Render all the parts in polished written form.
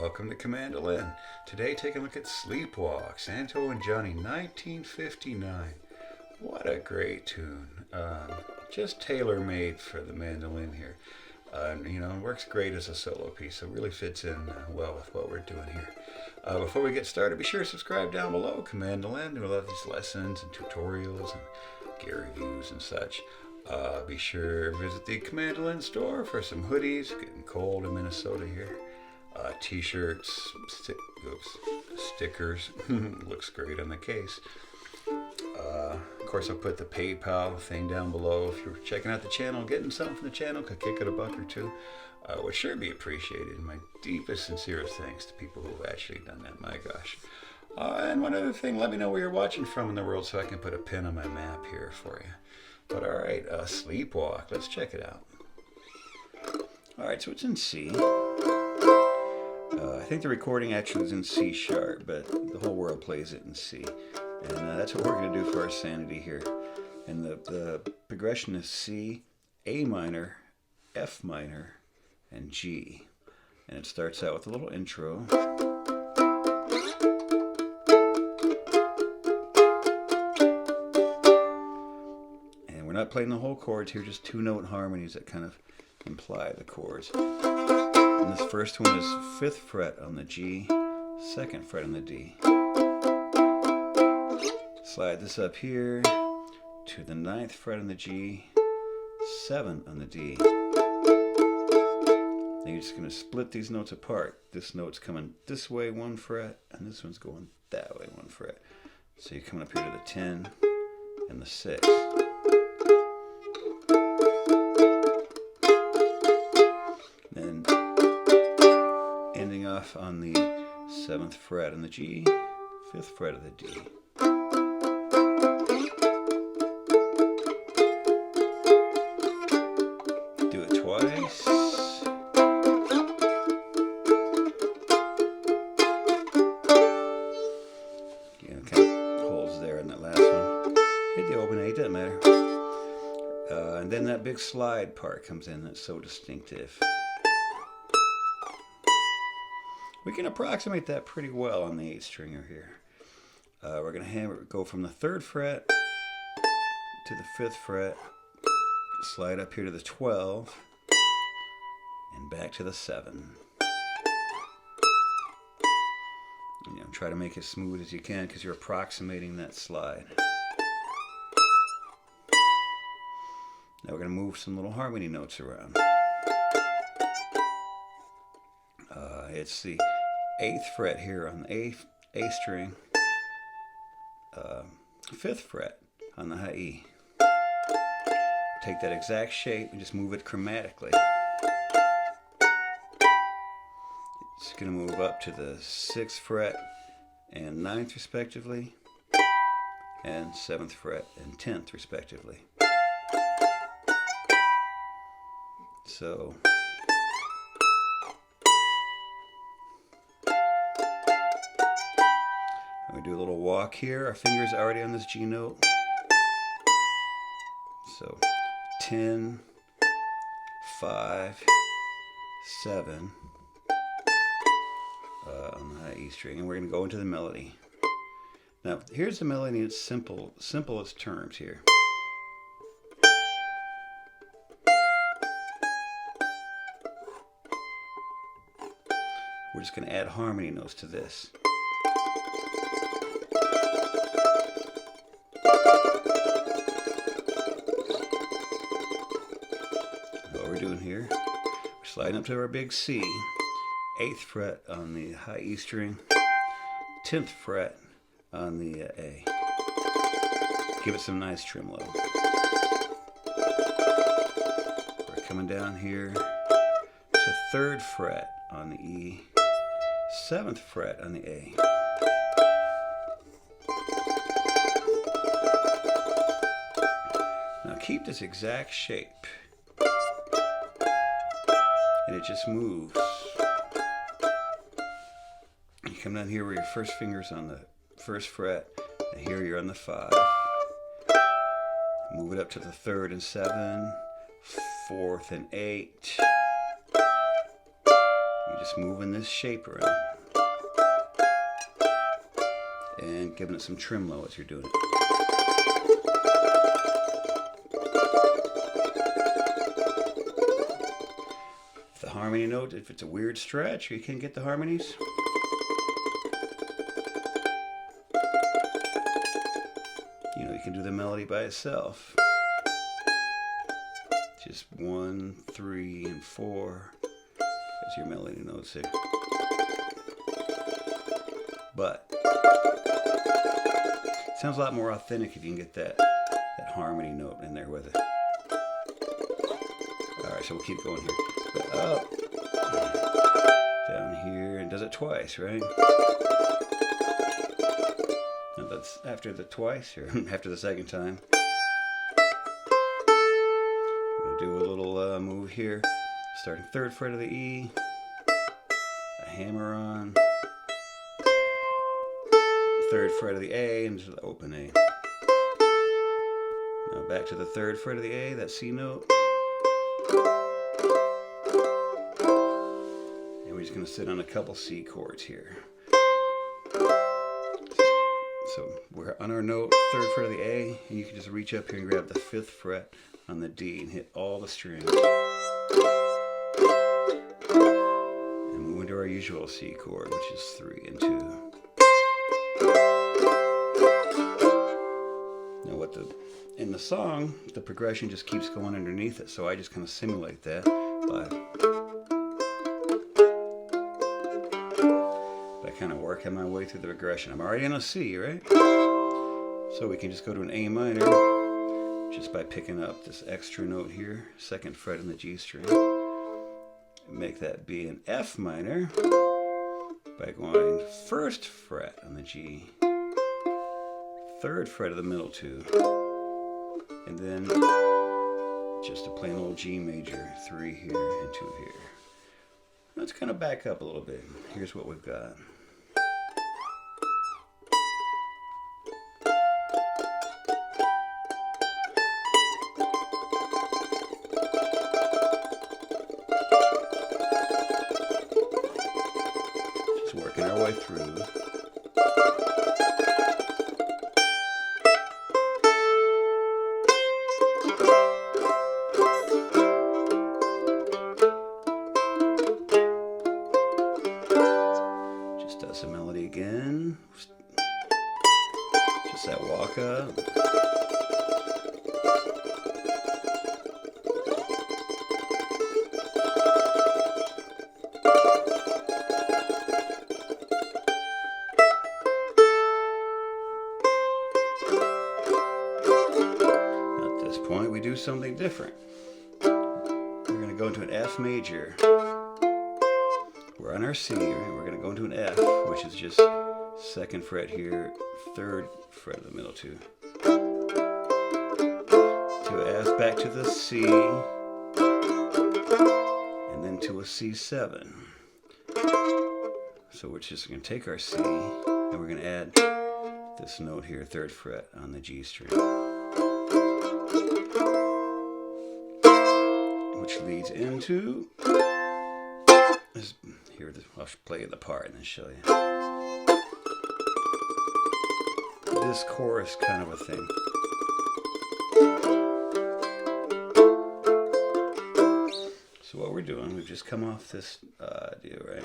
Welcome to Mandolin. Today, taking a look at Sleepwalk, Santo and Johnny, 1959. What a great tune. Just tailor-made for the mandolin here. It works great as a solo piece, so it really fits in well with what we're doing here. Before we get started, be sure to subscribe down below. Mandolin, do a lot of these lessons and tutorials and gear reviews and such. Be sure to visit the Mandolin store for some hoodies. Getting cold in Minnesota here. T-shirts, stickers. Looks great on the case. Of course, I'll put the PayPal thing down below. If you're checking out the channel, getting something from the channel, could kick it a buck or two. Would sure be appreciated. My deepest, sincerest thanks to people who've actually done that. My gosh. And one other thing, let me know where you're watching from in the world so I can put a pin on my map here for you. But all right, Sleepwalk. Let's check it out. All right, so it's in C. I think the recording actually is in C sharp, but the whole world plays it in C. And that's what we're going to do for our sanity here. And the progression is C, A minor, F minor, and G. And it starts out with a little intro. And we're not playing the whole chords here, just two-note harmonies that kind of imply the chords. And this first one is 5th fret on the G, 2nd fret on the D. Slide this up here to the 9th fret on the G, 7 on the D. Then you're just going to split these notes apart. This note's coming this way 1 fret, and this one's going that way 1 fret. So you're coming up here to the 10 and the 6. Then ending off on the 7th fret on the G, 5th fret of the D. Do it twice. Again, kind of holes there in that last one. Hit the open A, doesn't matter. And then that big slide part comes in that's so distinctive. We can approximate that pretty well on the 8th stringer here. We're going to go from the 3rd fret to the 5th fret, slide up here to the 12, and back to the 7. And, try to make it smooth as you can because you're approximating that slide. Now we're going to move some little harmony notes around. It's the 8th fret here on the A string, 5th fret on the high E. Take that exact shape and just move it chromatically. It's going to move up to the 6th fret and 9th respectively, and 7th fret and 10th respectively. So we do a little walk here. Our fingers are already on this G note. So 10, 5, 7 on the high E string, and we're going to go into the melody. Now here's the melody in its simplest terms here. We're just going to add harmony notes to this. What we're doing here, we're sliding up to our big C, 8th fret on the high E string, 10th fret on the A. Give it some nice trim low. We're coming down here to 3rd fret on the E, 7th fret on the A. Now keep this exact shape. And it just moves. You come down here where your first finger's on the 1st fret, and here you're on the 5. Move it up to the 3rd and 7, 4th and 8. just moving this shape around and giving it some tremolo as you're doing it. The harmony note, if it's a weird stretch or you can't get the harmonies, you know, you can do the melody by itself. Just 1, 3, and 4 as your melody notes there. But it sounds a lot more authentic if you can get that harmony note in there with it. Alright, so we'll keep going here. But up, down here, and does it twice, right? Now that's after the twice, or after the second time. I'm going to do a little move here, starting 3rd fret of the E, a hammer on, 3rd fret of the A, and just the open A. Now back to the 3rd fret of the A, that C note. And we're just going to sit on a couple C chords here. So we're on our note, 3rd fret of the A, and you can just reach up here and grab the 5th fret on the D and hit all the strings. And move into our usual C chord, which is 3 and 2. Now in the song, the progression just keeps going underneath it, so I just kind of simulate that by kind of working my way through the progression. I'm already in a C, right? So we can just go to an A minor just by picking up this extra note here, 2nd fret in the G string. Make that be an F minor by going 1st fret on the G, 3rd fret of the middle 2, and then just a plain old G major, 3 here and 2 here. Let's kind of back up a little bit. Here's what we've got. Just working our way through. Does the melody again. Just that walk up. At this point, we do something different. We're going to go into an F major. We're on our C, right? We're going to go into an F, which is just 2nd fret here, 3rd fret of the middle 2. To F, back to the C, and then to a C7. So we're just going to take our C, and we're going to add this note here, 3rd fret on the G string. Which leads into... Here, I'll play the part and then show you. This chorus kind of a thing. So what we're doing, we've just come off this deal, right?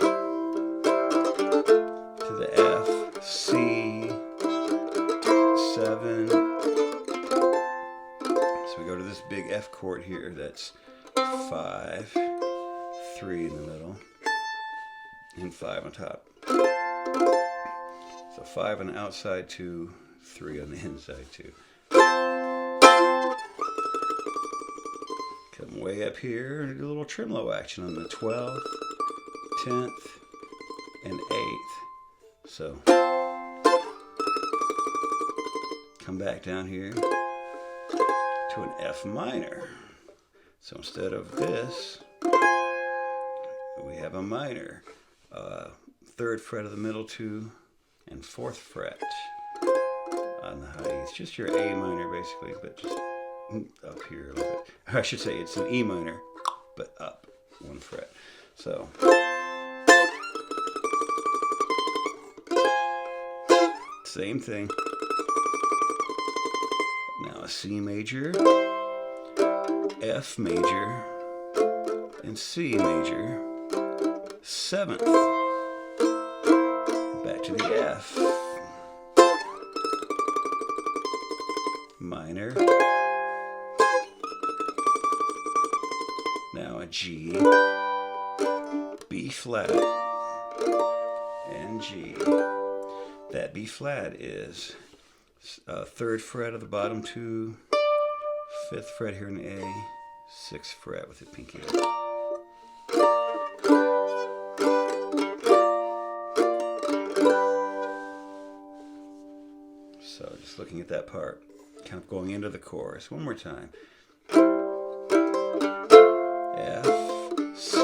To the F, C, 7. So we go to this big F chord here, that's 5, 3 in the middle, and 5 on top. So 5 on the outside, 2, 3 on the inside, 2. Come way up here and do a little tremolo action on the 12th, 10th, and 8th. So come back down here to an F minor. So instead of this, we have a minor. 3rd fret of the middle 2 and 4th fret on the high E. It's just your A minor basically, but just up here a little bit. Or I should say it's an E minor, but up 1 fret. So Same thing. Now a C major, F major, and C major. 7th. Back to the F. Minor. Now a G, B flat, and G. That B flat is 3rd fret of the bottom 2, 5th fret here in the A, 6th fret with the pinky up. So just looking at that part, kind of going into the chorus. One more time. F, C,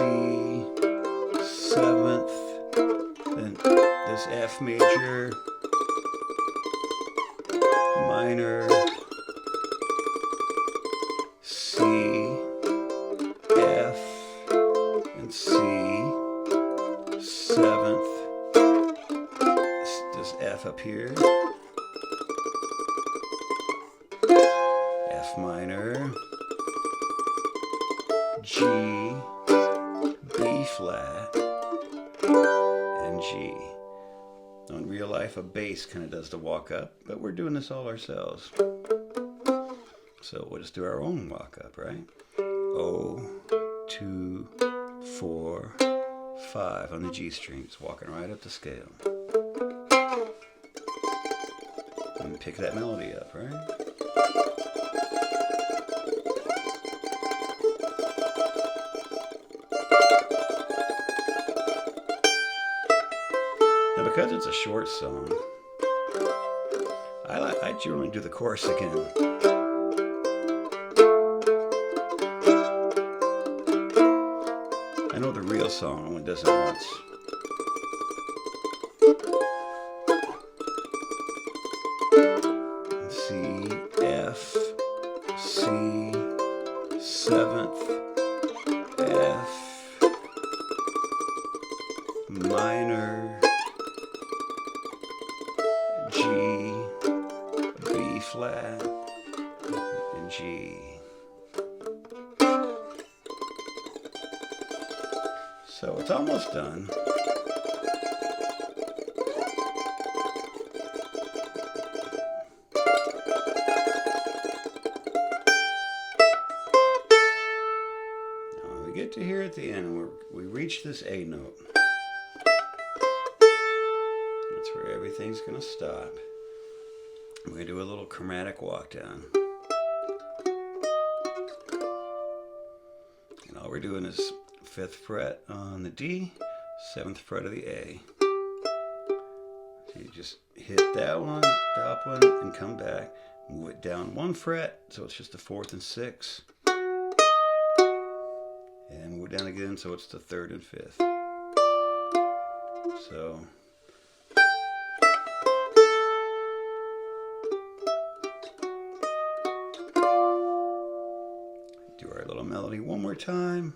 7th, then this F major, minor, C, F, and C, 7th, this F up here, F minor, G, B flat, and G. Now in real life, a bass kind of does the walk up, but we're doing this all ourselves. So we'll just do our own walk up, right? O, 2, 4, 5 on the G string, just walking right up the scale. And pick that melody up, right? Now because it's a short song, I generally do the chorus again. I know the real song only does it once. C, F, C, 7th, F, minor, G, B flat, and G. So it's almost done. Now we get to here at the end, we reach this A note. That's where everything's going to stop. We're going to do a little chromatic walk down. And all we're doing is 5th fret on the D, 7th fret of the A. So you just hit that one, top one, and come back. Move it down 1 fret, so it's just the 4th and 6th. And move it down again, so it's the 3rd and 5th. So do our little melody one more time.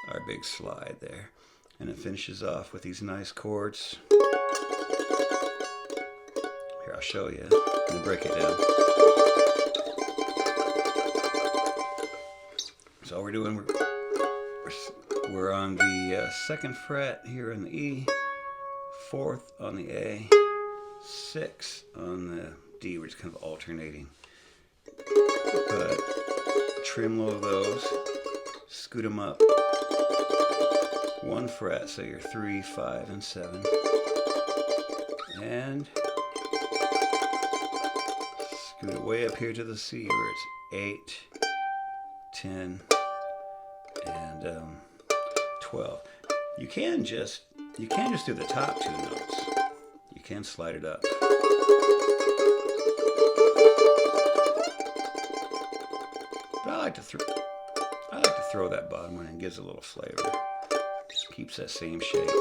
Our big slide there. And it finishes off with these nice chords. Here, I'll show you. I'm going to break it down. So all we're doing, we're on the 2nd fret here in the E, 4th on the A, 6th on the D. We're just kind of alternating. But trim low those, scoot them up 1 fret, so you're 3, 5, and 7. And scoot it way up here to the C where it's 8, 10, and 12. You can just do the top 2 notes. You can slide it up. But I like to throw that bottom one in, gives a little flavor. Just keeps that same shape.